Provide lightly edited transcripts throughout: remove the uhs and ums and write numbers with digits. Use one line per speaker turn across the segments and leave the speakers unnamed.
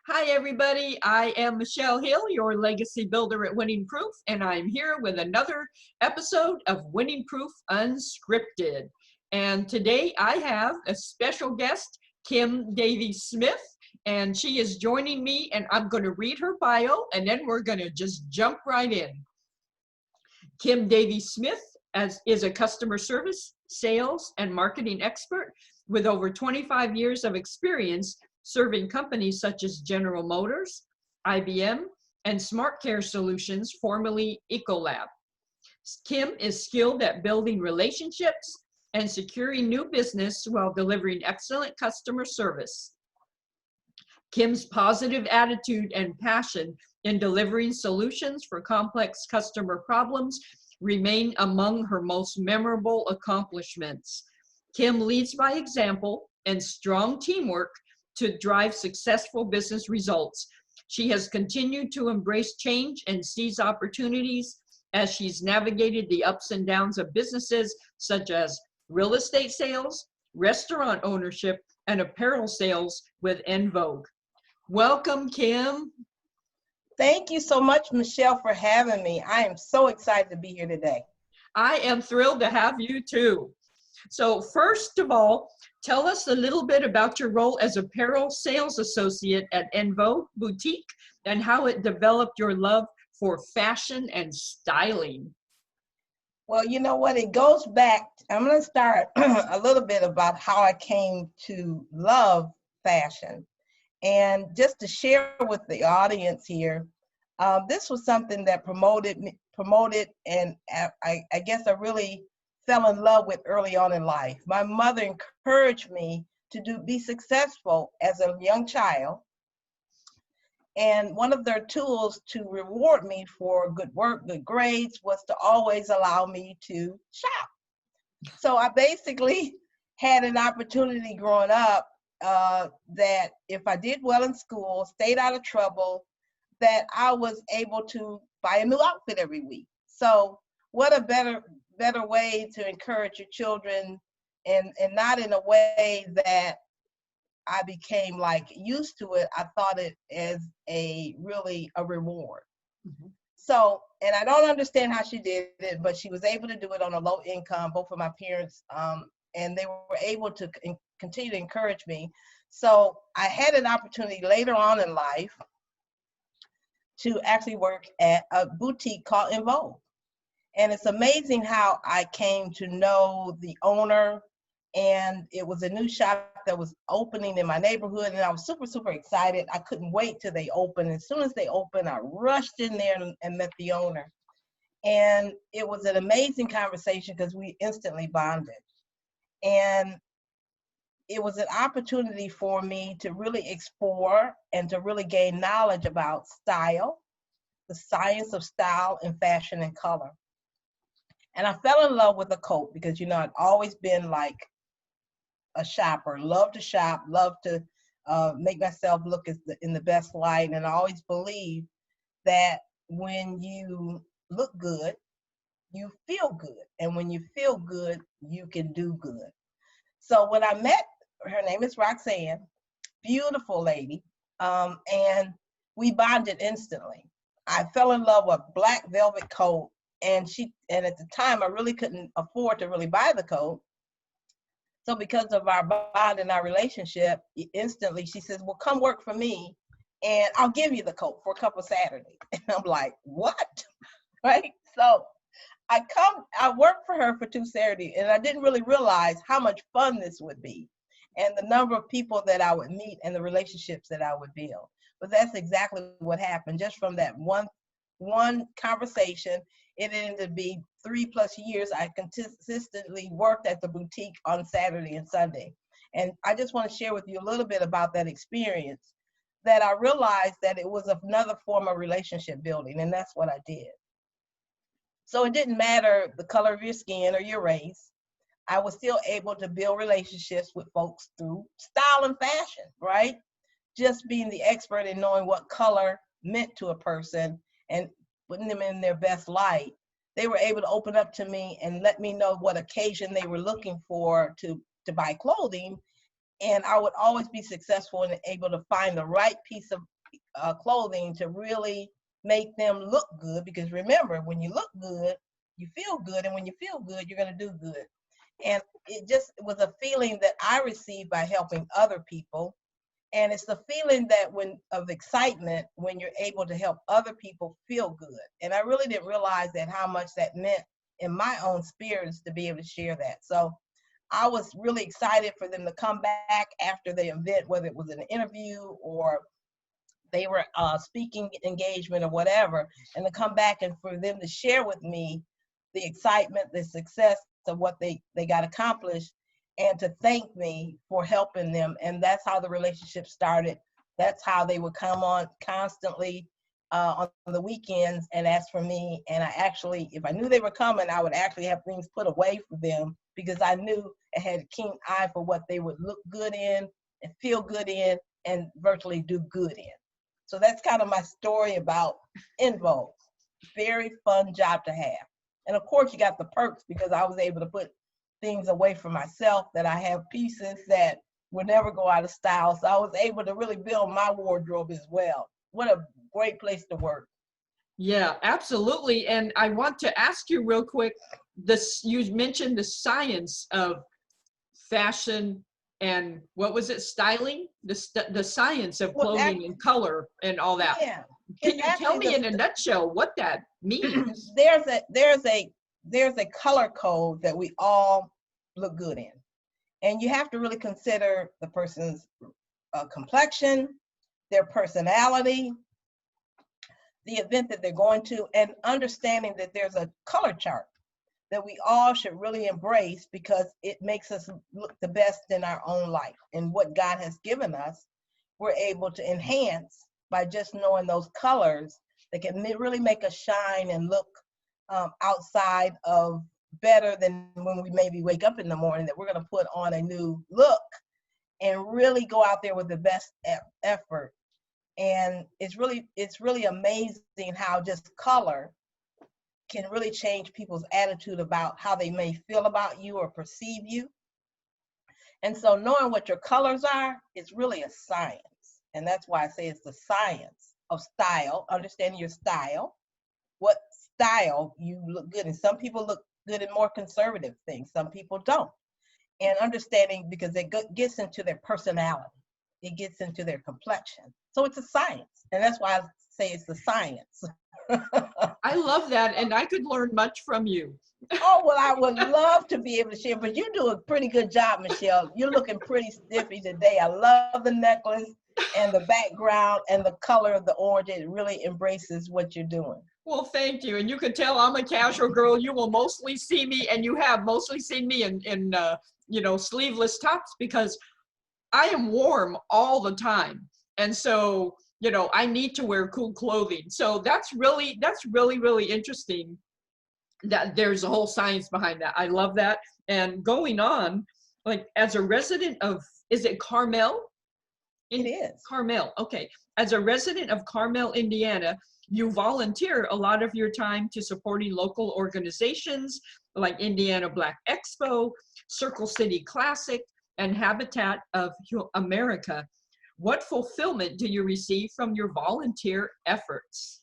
Hi, everybody. I am Michelle Hill, your legacy builder at Winning Proof, and I'm here with another episode of Winning Proof Unscripted. And today I have a special guest, Kim Davies-Smith, and she is joining me, and I'm going to read her bio, and then we're going to just jump right in. Kim Davies-Smith is a customer service, sales, and marketing expert with over 25 years of experience serving companies such as General Motors, IBM, and Smart Care Solutions, formerly Ecolab. Kim is skilled at building relationships and securing new business while delivering excellent customer service. Kim's positive attitude and passion in delivering solutions for complex customer problems remain among her most memorable accomplishments. Kim leads by example and strong teamwork to drive successful business results. She has continued to embrace change and seize opportunities as she's navigated the ups and downs of businesses such as real estate sales, restaurant ownership, and apparel sales with En Vogue. Welcome, Kim.
Thank you so much, Michelle, for having me. I am so excited to be here today.
I am thrilled to have you too. So first of all, tell us a little bit about your role as apparel sales associate at En Vogue Boutique and how it developed your love for fashion and styling.
Well, you know what? It goes back. I'm going to start a little bit about how I came to love fashion. And just to share with the audience here, this was something that promoted, and I guess I really fell in love with early on in life. My mother encouraged me to be successful as a young child. And one of their tools to reward me for good work, good grades, was to always allow me to shop. So I basically had an opportunity growing up that if I did well in school, stayed out of trouble, that I was able to buy a new outfit every week. So what a better way to encourage your children, and not in a way that I became like used to it. I thought it as really a reward. Mm-hmm. So, and I don't understand how she did it, but she was able to do it on a low income, both of my parents, and they were able to continue to encourage me. So I had an opportunity later on in life to actually work at a boutique called En Vogue. And it's amazing how I came to know the owner, and it was a new shop that was opening in my neighborhood, and I was super, super excited. I couldn't wait till they opened. As soon as they opened, I rushed in there and met the owner. And it was an amazing conversation because we instantly bonded. And it was an opportunity for me to really explore and to really gain knowledge about style, the science of style and fashion and color. And I fell in love with a coat because, you know, I'd always been like a shopper, love to shop, love to make myself look in the best light. And I always believed that when you look good, you feel good. And when you feel good, you can do good. So when I met, her name is Roxanne, beautiful lady, and we bonded instantly. I fell in love with a black velvet coat, and at the time I really couldn't afford to really buy the coat. So because of our bond and our relationship, instantly she says, well, come work for me and I'll give you the coat for a couple of Saturdays. And I'm like, what? Right? So I worked for her for 2 Saturdays, and I didn't really realize how much fun this would be and the number of people that I would meet and the relationships that I would build. But that's exactly what happened. Just from that one conversation, it ended to be 3+ years. I consistently worked at the boutique on Saturday and Sunday. And I just want to share with you a little bit about that experience, that I realized that it was another form of relationship building, and that's what I did. So it didn't matter the color of your skin or your race. I was still able to build relationships with folks through style and fashion, right? Just being the expert in knowing what color meant to a person and putting them in their best light. They were able to open up to me and let me know what occasion they were looking for to buy clothing. And I would always be successful and able to find the right piece of clothing to really make them look good. Because remember, when you look good, you feel good. And when you feel good, you're going to do good. And it just was a feeling that I received by helping other people. And it's the feeling that of excitement when you're able to help other people feel good. And I really didn't realize that how much that meant in my own spirits to be able to share that. So I was really excited for them to come back after the event, whether it was an interview or they were speaking engagement or whatever, and to come back and for them to share with me the excitement, the success of what they got accomplished, and to thank me for helping them. And that's how the relationship started. That's how they would come on constantly on the weekends and ask for me. And I actually, if I knew they were coming, I would actually have things put away for them because I knew I had a keen eye for what they would look good in and feel good in and virtually do good in. So that's kind of my story about En Vogue. Very fun job to have. And of course, you got the perks because I was able to put things away for myself, that I have pieces that will never go out of style. So I was able to really build my wardrobe as well. What a great place to work.
Yeah, absolutely. And I want to ask you real quick, you mentioned the science of fashion and what was it, styling? The science of clothing and color and all that.
Yeah.
Can you tell me in a nutshell what that means?
There's a color code that we all look good in. And you have to really consider the person's complexion, their personality, the event that they're going to, and understanding that there's a color chart that we all should really embrace because it makes us look the best in our own life. And what God has given us, we're able to enhance by just knowing those colors that can really make us shine and look outside of better than when we maybe wake up in the morning, that we're going to put on a new look and really go out there with the best effort. And it's really amazing how just color can really change people's attitude about how they may feel about you or perceive you. And so knowing what your colors are is really a science. And that's why I say it's the science of style, understanding your style, what style you look good in. Some people look good in more conservative things. Some people don't. And understanding, because it gets into their personality. It gets into their complexion. So it's a science. And that's why I say it's the science.
I love that. And I could learn much from you.
Oh, well, I would love to be able to share, but you do a pretty good job, Michelle. You're looking pretty stiffy today. I love the necklace and the background and the color of the orange. It really embraces what you're doing.
Well, thank you. And you can tell I'm a casual girl. You will mostly see me, and you have mostly seen me in sleeveless tops because I am warm all the time. And so, I need to wear cool clothing. So that's really, really interesting that there's a whole science behind that. I love that. And going on, like as a resident of, is it Carmel?
It is.
Carmel, okay. As a resident of Carmel, Indiana, you volunteer a lot of your time to supporting local organizations like Every.Black Expo, Circle City Classic, and Habitat of America. What fulfillment do you receive from your volunteer efforts?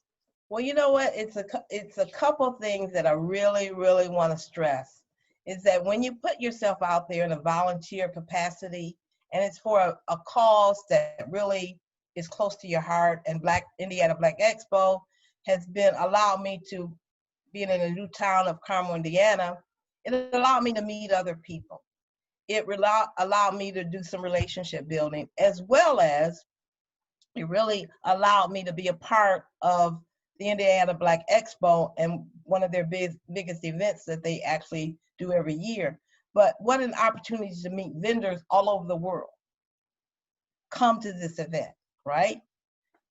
Well, you know what? It's a couple things that I really, really want to stress. Is that when you put yourself out there in a volunteer capacity, and it's for a cause that really is close to your heart, and Every.Black Expo has allowed me to, being in a new town of Carmel, Indiana, it allowed me to meet other people. It allowed me to do some relationship building, as well as it really allowed me to be a part of the Every.Black Expo and one of their biggest events that they actually do every year. But what an opportunity to meet vendors all over the world come to this event, right?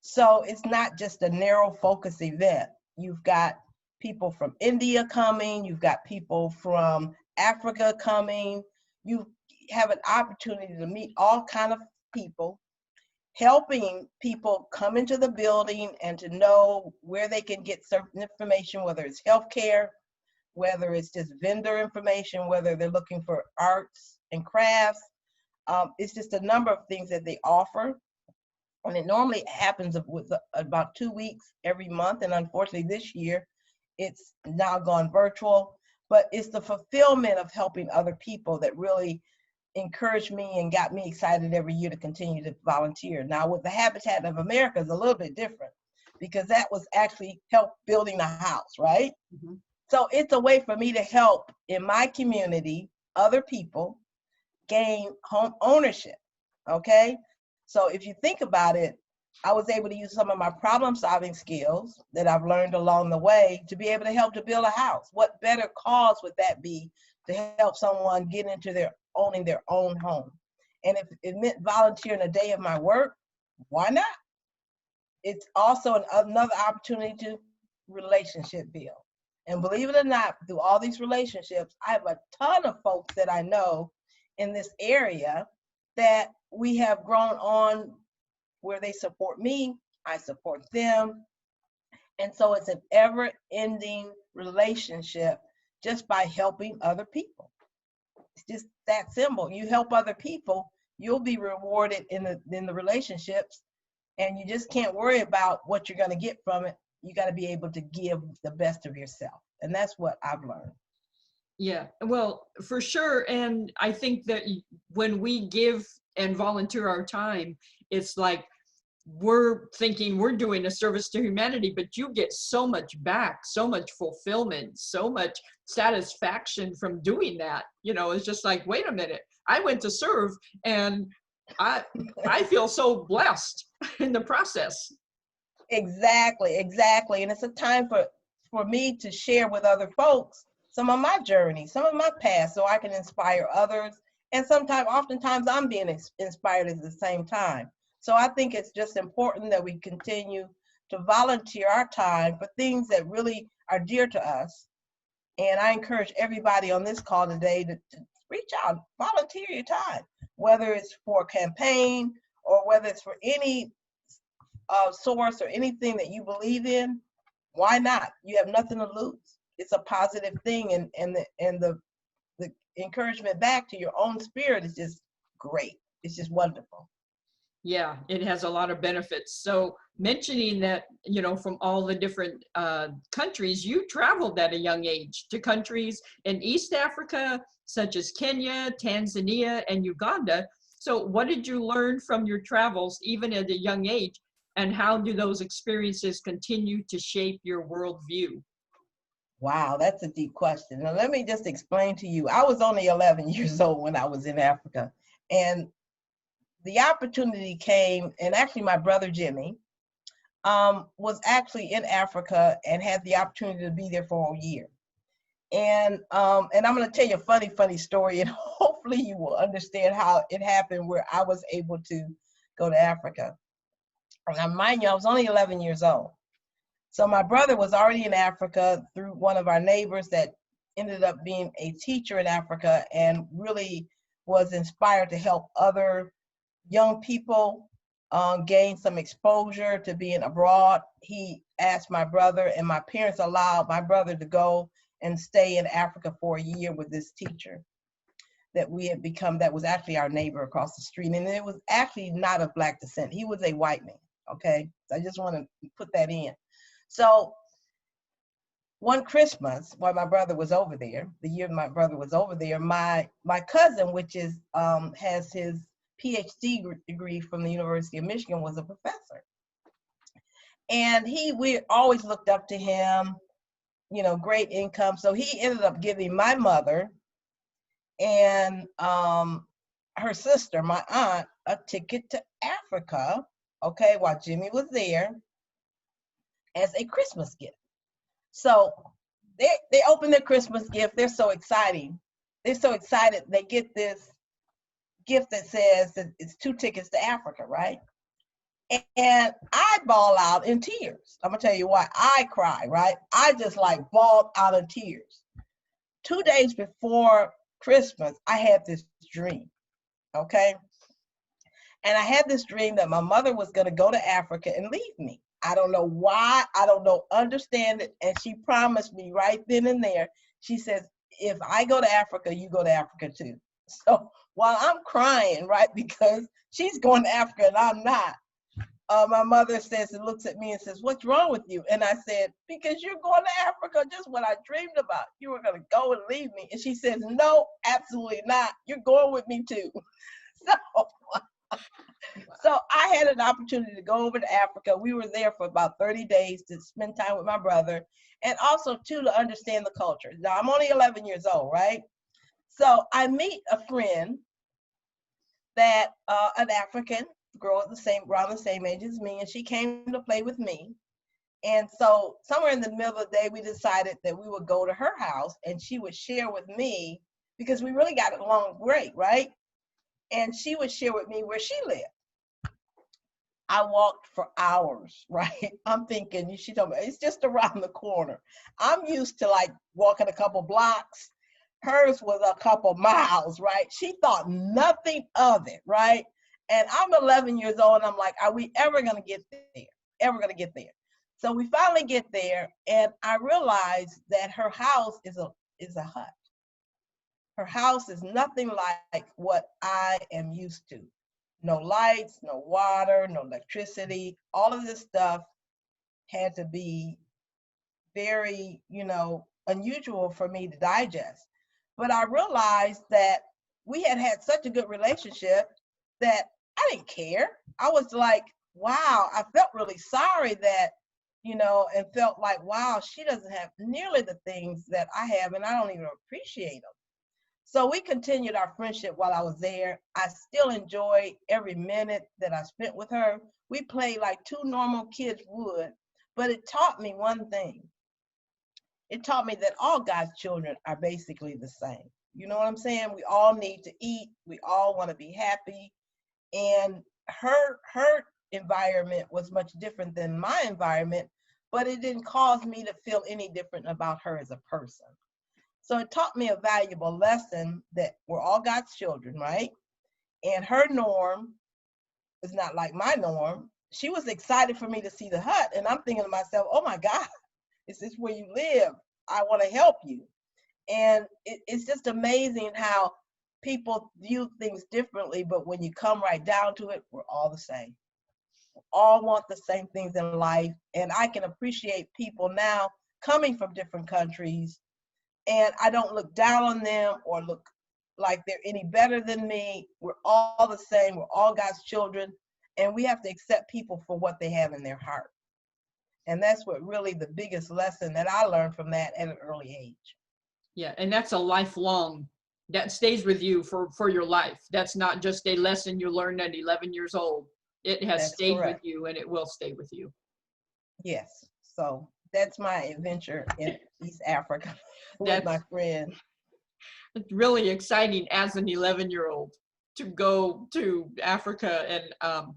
So it's not just a narrow focus event. You've got people from India coming, you've got people from Africa coming. You have an opportunity to meet all kind of people, helping people come into the building and to know where they can get certain information, whether it's healthcare, whether it's just vendor information, whether they're looking for arts and crafts. It's just a number of things that they offer. And it normally happens with about 2 weeks every month. And unfortunately, this year, it's now gone virtual. But it's the fulfillment of helping other people that really encouraged me and got me excited every year to continue to volunteer. Now, with the Habitat of America, is a little bit different because that was actually help building a house, right?
Mhm.
So it's a way for me to help in my community other people gain home ownership. Okay. So if you think about it, I was able to use some of my problem solving skills that I've learned along the way to be able to help to build a house. What better cause would that be to help someone get into their owning their own home? And if it meant volunteering a day of my work, why not? It's also another opportunity to relationship build. And believe it or not, through all these relationships, I have a ton of folks that I know in this area that we have grown on where they support me, I support them. And so it's an ever ending relationship just by helping other people. It's just that simple. You help other people, you'll be rewarded in the relationships, and you just can't worry about what you're going to get from it. You got to be able to give the best of yourself. And that's what I've learned.
Yeah, well, for sure. And I think that when we give and volunteer our time, it's like we're thinking we're doing a service to humanity, but you get so much back, so much fulfillment, so much satisfaction from doing that. You know, it's just like, wait a minute, I went to serve and I I feel so blessed in the process.
Exactly, exactly. And it's a time for me to share with other folks some of my journey, some of my past, so I can inspire others. And sometimes, oftentimes, I'm being inspired at the same time. So I think it's just important that we continue to volunteer our time for things that really are dear to us. And I encourage everybody on this call today to reach out, volunteer your time, whether it's for a campaign or whether it's for any source or anything that you believe in. Why not? You have nothing to lose. It's a positive thing, and the encouragement back to your own spirit is just great. It's just wonderful.
Yeah, it has a lot of benefits. So mentioning that, you know, from all the different countries, you traveled at a young age to countries in East Africa, such as Kenya, Tanzania, and Uganda. So what did you learn from your travels, even at a young age, and how do those experiences continue to shape your worldview?
Wow, that's a deep question. Now, let me just explain to you. I was only 11 years old when I was in Africa, and the opportunity came, and actually, my brother Jimmy was actually in Africa and had the opportunity to be there for a year. And I'm going to tell you a funny story, and hopefully you will understand how it happened where I was able to go to Africa. Now, mind you, I was only 11 years old. So my brother was already in Africa through one of our neighbors that ended up being a teacher in Africa and really was inspired to help other young people gain some exposure to being abroad. He asked my brother, and my parents allowed my brother to go and stay in Africa for a year with this teacher that we had become, that was actually our neighbor across the street. And it was actually not of Black descent. He was a white man, okay? So I just want to put that in. So one Christmas, while my brother was over there, the year my brother was over there, my cousin, which is has his PhD degree from the University of Michigan, was a professor. And we always looked up to him, you know, great income. So he ended up giving my mother and her sister, my aunt, a ticket to Africa, okay, while Jimmy was there as a Christmas gift. So they open their Christmas gift. They're so exciting. They're so excited. They get this gift that says that it's 2 tickets to Africa, right? And I bawl out in tears. I'm gonna tell you why. I cry, right? I just like bawled out of tears. 2 days before Christmas, I had this dream, okay? And I had this dream that my mother was gonna go to Africa and leave me. I don't know why, I don't know, understand it. And she promised me right then and there, she says, if I go to Africa, you go to Africa too. So while I'm crying, right, because she's going to Africa and I'm not, my mother says and looks at me and says, "What's wrong with you?" And I said, "Because you're going to Africa, just what I dreamed about. You were going to go and leave me." And she says, "No, absolutely not. You're going with me too." So, so I had an opportunity to go over to Africa. We were there for about 30 days to spend time with my brother, and also too to understand the culture. Now I'm only 11 years old, right? So I meet a friend that an African girl at the same around the same age as me, and she came to play with me. And so somewhere in the middle of the day, we decided that we would go to her house and she would share with me because we really got along great, right? And she would share with me where she lived. I walked for hours, right? I'm thinking, she told me, it's just around the corner. I'm used to like walking a couple blocks. Hers was a couple miles, right? She thought nothing of it, right? And I'm 11 years old and I'm like, are we ever going to get there? Ever going to get there? So we finally get there and I realized that her house is a hut. Her house is nothing like what I am used to. No lights, no water, no electricity. All of this stuff had to be very, unusual for me to digest. But I realized that we had had such a good relationship that I didn't care. I was like, wow, I felt really sorry that, and felt like, wow, she doesn't have nearly the things that I have, and I don't even appreciate them. So we continued our friendship while I was there. I still enjoy every minute that I spent with her. We played like two normal kids would, but it taught me one thing. It taught me that all God's children are basically the same. You know what I'm saying? We all need to eat. We all want to be happy. And her environment was much different than my environment, but it didn't cause me to feel any different about her as a person. So it taught me a valuable lesson that we're all God's children, right? And her norm is not like my norm. She was excited for me to see the hut, and I'm thinking to myself, oh my God, is this where you live? I want to help you. And it's just amazing how people view things differently, but when you come right down to it, we're all the same. We all want the same things in life. And I can appreciate people now coming from different countries, and I don't look down on them or look like they're any better than me. We're all the same. We're all God's children, and we have to accept people for what they have in their heart. And that's what really the biggest lesson that I learned from that at an early age.
Yeah, and that's a lifelong, that stays with you for your life. That's not just a lesson you learned at 11 years old. It has
That's
stayed with
correct.
you and it will stay with you.
Yes. So that's my adventure in East Africa with
That's
my friend.
really exciting as an 11-year-old to go to Africa and,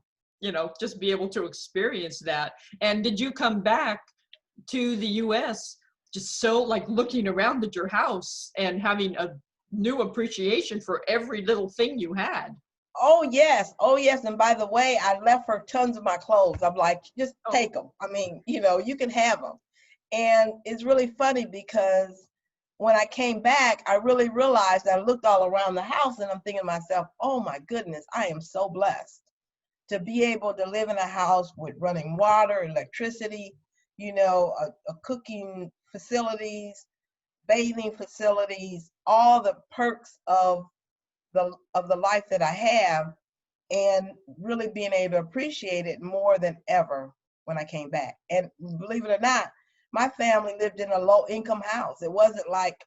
just be able to experience that. And did you come back to the US just so like looking around at your house and having a new appreciation for every little thing you had?
Oh yes, oh yes. And by the way, I left her tons of my clothes. I'm like, just
Oh,
take them. I mean, you can have them. And it's really funny because when I came back, I really realized I looked all around the house and I'm thinking to myself, oh my goodness, I am so blessed to be able to live in a house with running water, electricity, a cooking facilities, bathing facilities, all the perks of the life that I have, and really being able to appreciate it more than ever when I came back. And believe it or not, my family lived in a low income house. It wasn't like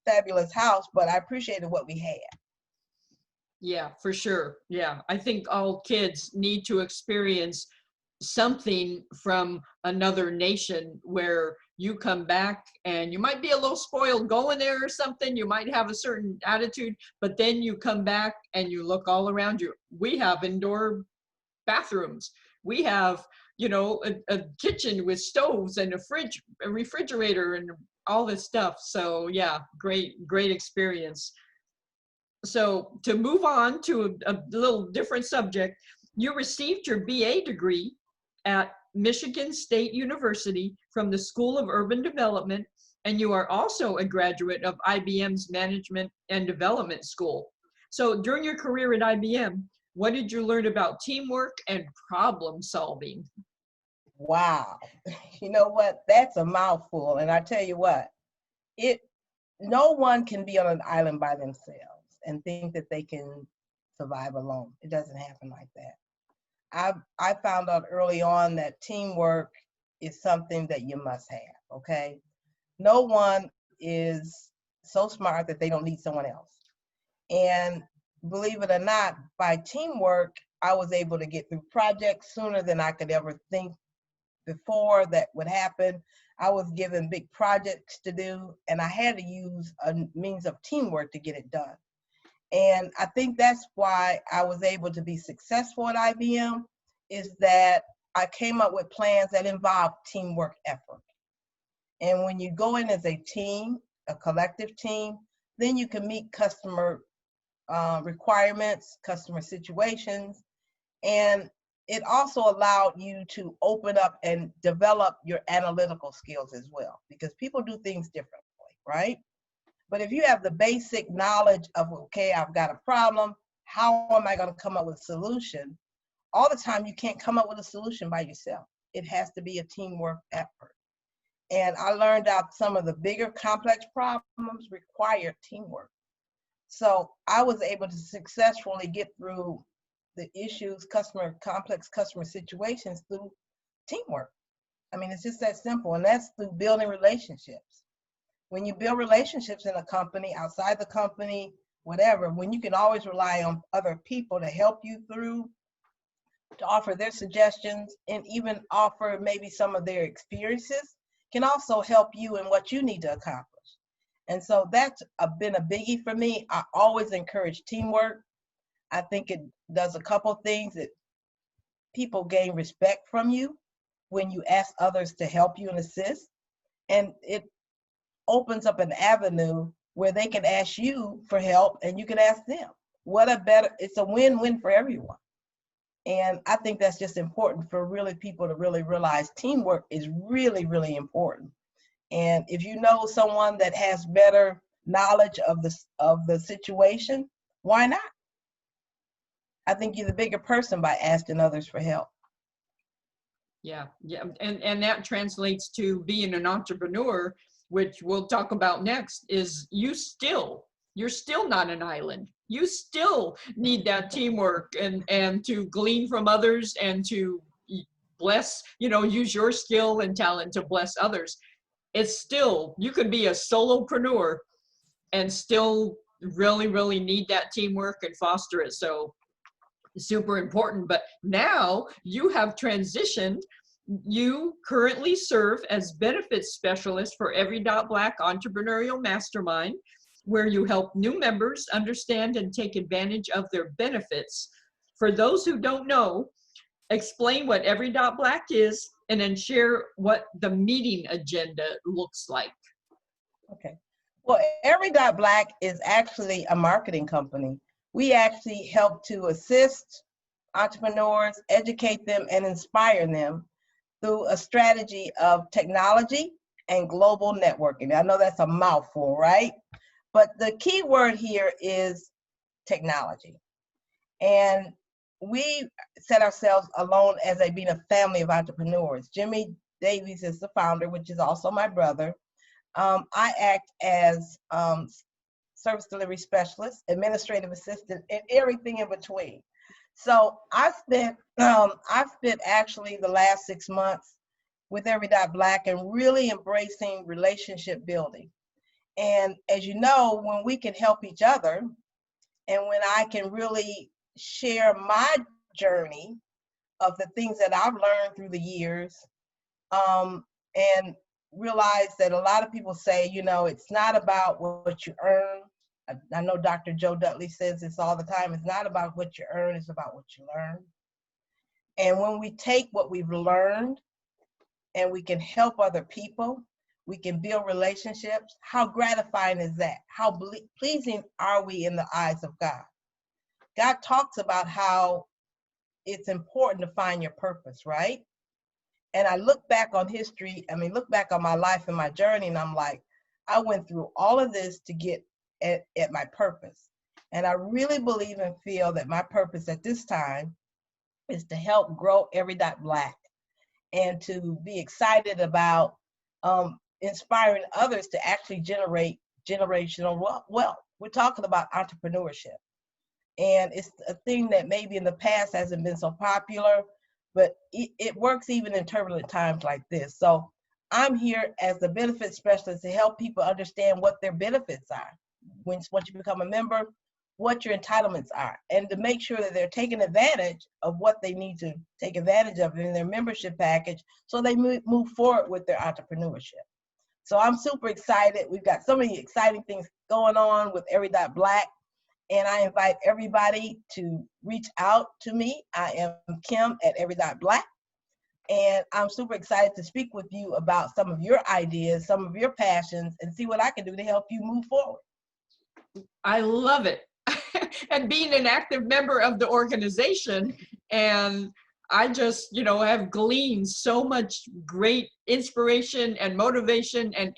fabulous house, but I appreciated what we had.
yeah, for sure. Yeah, I think all kids need to experience something from another nation where you come back and you might be a little spoiled going there or something. You might have a certain attitude, but then you come back and you look all around you. We have indoor bathrooms. We have, a kitchen with stoves and a refrigerator and all this stuff. So yeah, great experience. So to move on to a little different subject, you received your BA degree at Michigan State University from the School of Urban Development, and you are also a graduate of IBM's Management and Development School. So during your career at IBM, What did you learn about teamwork and problem solving?
Wow. You know what? That's a mouthful. And I tell you what, it no one can be on an island by themselves and think that they can survive alone. It doesn't happen like that. I found out early on that teamwork is something that you must have, okay? No one is so smart that they don't need someone else. And believe it or not, by teamwork, I was able to get through projects sooner than I could ever think before that would happen. I was given big projects to do, and I had to use a means of teamwork to get it done. And I think that's why I was able to be successful at IBM, is that I came up with plans that involve teamwork effort. And when you go in as a team, a collective team, then you can meet customer requirements, customer situations, and it also allowed you to open up and develop your analytical skills as well, because people do things differently, right? But if you have the basic knowledge of, okay, I've got a problem, how am I going to come up with a solution? All the time, you can't come up with a solution by yourself. It has to be a teamwork effort. And I learned out some of the bigger complex problems require teamwork. So I was able to successfully get through the issues, complex customer situations through teamwork. I mean, it's just that simple. And that's through building relationships. When you build relationships in a company, outside the company, whatever, when you can always rely on other people to help you through, to offer their suggestions, and even offer maybe some of their experiences, can also help you in what you need to accomplish. And so that's been a biggie for me. I always encourage teamwork. I think it does a couple things. That people gain respect from you when you ask others to help you and assist. And it opens up an avenue where they can ask you for help and you can ask them. It's a win-win for everyone. And I think that's just important for really people to really realize teamwork is really, really important. And if you know someone that has better knowledge of the situation, why not? I think you're the bigger person by asking others for help.
Yeah, yeah, and that translates to being an entrepreneur, which we'll talk about next. Is you're still not an island. You still need that teamwork and to glean from others and to bless, use your skill and talent to bless others. It's still, you could be a solopreneur and still really, really need that teamwork and foster it. So super important. But now you have transitioned. You currently serve as benefits specialist for Every.Black Entrepreneurial Mastermind, where you help new members understand and take advantage of their benefits. For those who don't know, explain what Every.Black is and then share what the meeting agenda looks like.
Okay. Well, Every.Black is actually a marketing company. We actually help to assist entrepreneurs, educate them, and inspire them through a strategy of technology and global networking. I know that's a mouthful, right? But the key word here is technology. And we set ourselves alone as being a family of entrepreneurs. Jimmy Davies is the founder, which is also my brother. I act as service delivery specialist, administrative assistant, and everything in between. So I spent actually the last 6 months with Every.Black and really embracing relationship building. And as you know, when we can help each other and when I can really share my journey of the things that I've learned through the years, and realize that a lot of people say, it's not about what you earn. I know Dr. Joe Dudley says this all the time. It's not about what you earn, it's about what you learn. And when we take what we've learned and we can help other people, we can build relationships. How gratifying is that? How pleasing are we in the eyes of God? God talks about how it's important to find your purpose, right? And I look back on history, look back on my life and my journey, and I'm like, I went through all of this to get at my purpose. And I really believe and feel that my purpose at this time is to help grow Every.Black and to be excited about inspiring others to actually generate generational wealth. We're talking about entrepreneurship. And it's a thing that maybe in the past hasn't been so popular, but it works even in turbulent times like this. So I'm here as the benefit specialist to help people understand what their benefits are. Once you become a member, what your entitlements are, and to make sure that they're taking advantage of what they need to take advantage of in their membership package so they move forward with their entrepreneurship. So I'm super excited. We've got so many exciting things going on with Every.Black, and I invite everybody to reach out to me. I am Kim at Every.Black, and I'm super excited to speak with you about some of your ideas, some of your passions, and see what I can do to help you move forward.
I love it. And being an active member of the organization, and I just, have gleaned so much great inspiration and motivation and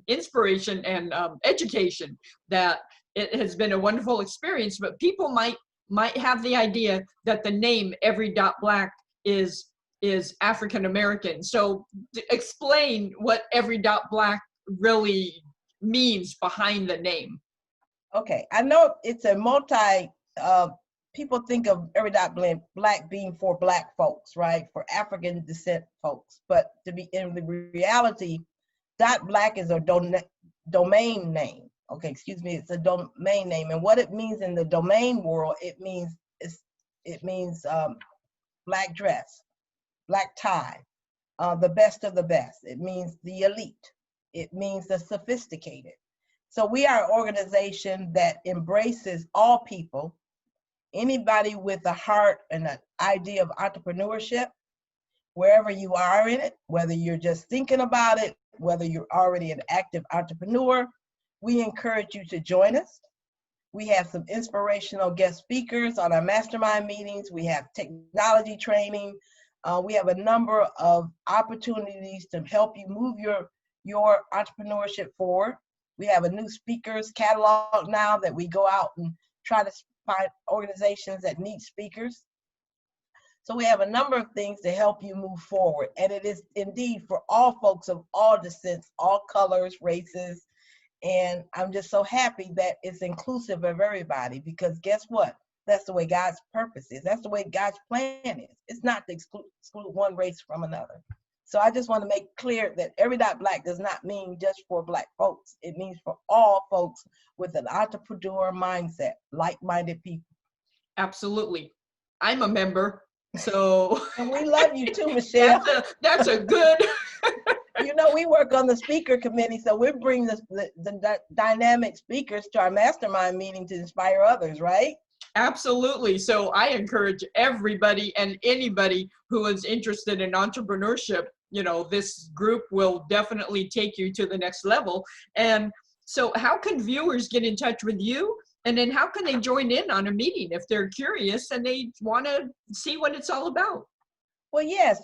inspiration and education that it has been a wonderful experience. But people might have the idea that the name Every.Black is African American. So explain what Every.Black really means behind the name.
Okay, I know it's a people think of Every.Black being for Black folks, right? For African descent folks. But to be in the reality, .Black is a domain name. Okay, excuse me, it's a domain name. And what it means in the domain world, it means Black dress, Black tie, the best of the best. It means the elite. It means the sophisticated. So we are an organization that embraces all people, anybody with a heart and an idea of entrepreneurship, wherever you are in it, whether you're just thinking about it, whether you're already an active entrepreneur, we encourage you to join us. We have some inspirational guest speakers on our mastermind meetings. We have technology training. We have a number of opportunities to help you move your entrepreneurship forward. We have a new speakers catalog now that we go out and try to find organizations that need speakers. So we have a number of things to help you move forward. And it is indeed for all folks of all descents, all colors, races. And I'm just so happy that it's inclusive of everybody, because guess what? That's the way God's purpose is. That's the way God's plan is. It's not to exclude one race from another. So I just want to make clear that Every.Black does not mean just for Black folks. It means for all folks with an entrepreneur mindset, like-minded people.
Absolutely. I'm a member, so.
And we love you too, Michelle.
That's a good.
We work on the speaker committee, so we bring the dynamic speakers to our mastermind meeting to inspire others, right?
Absolutely. So I encourage everybody and anybody who is interested in entrepreneurship, this group will definitely take you to the next level. And so how can viewers get in touch with you? And then how can they join in on a meeting if they're curious and they want to see what it's all about?
Well, yes,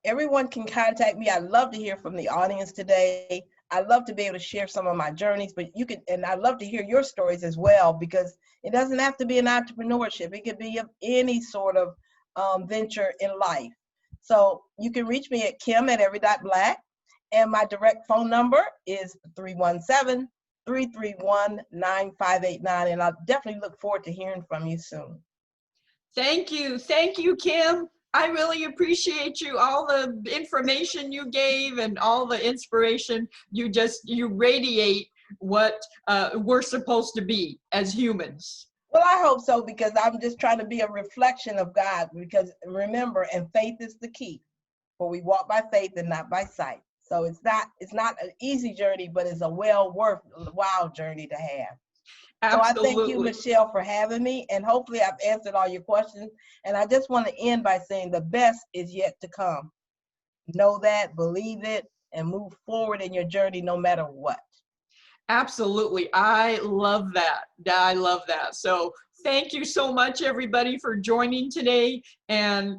everyone can contact me. I'd love to hear from the audience today. I'd love to be able to share some of my journeys, but and I'd love to hear your stories as well, because it doesn't have to be an entrepreneurship. It could be of any sort of venture in life. So you can reach me at Kim at Every.Black, and my direct phone number is 317-331-9589, and I'll definitely look forward to hearing from you soon.
Thank you, Kim. I really appreciate you, all the information you gave and all the inspiration. You radiate what we're supposed to be as humans.
Well, I hope so, because I'm just trying to be a reflection of God, because remember, and faith is the key, for we walk by faith and not by sight. So it's not an easy journey, but it's a worthwhile journey to have.
Absolutely.
So I thank you, Michelle, for having me, and hopefully I've answered all your questions. And I just want to end by saying the best is yet to come. Know that, believe it, and move forward in your journey no matter what.
Absolutely. I love that. So thank you so much, everybody, for joining today. And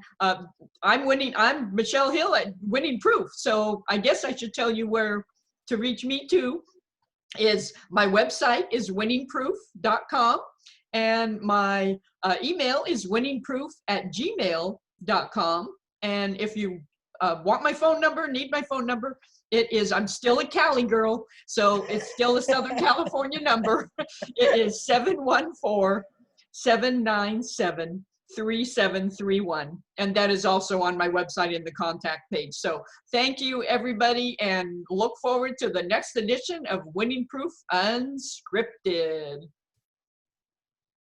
I'm Michelle Hill at Winning Proof. So I guess I should tell you where to reach me to. My website is winningproof.com, And my email is winningproof@gmail.com. And if you want my phone number, need my phone number, it is, I'm still a Cali girl, so it's still a Southern California number. It is 714-797-3731. And that is also on my website in the contact page. So thank you, everybody, and look forward to the next edition of Winning Proof Unscripted.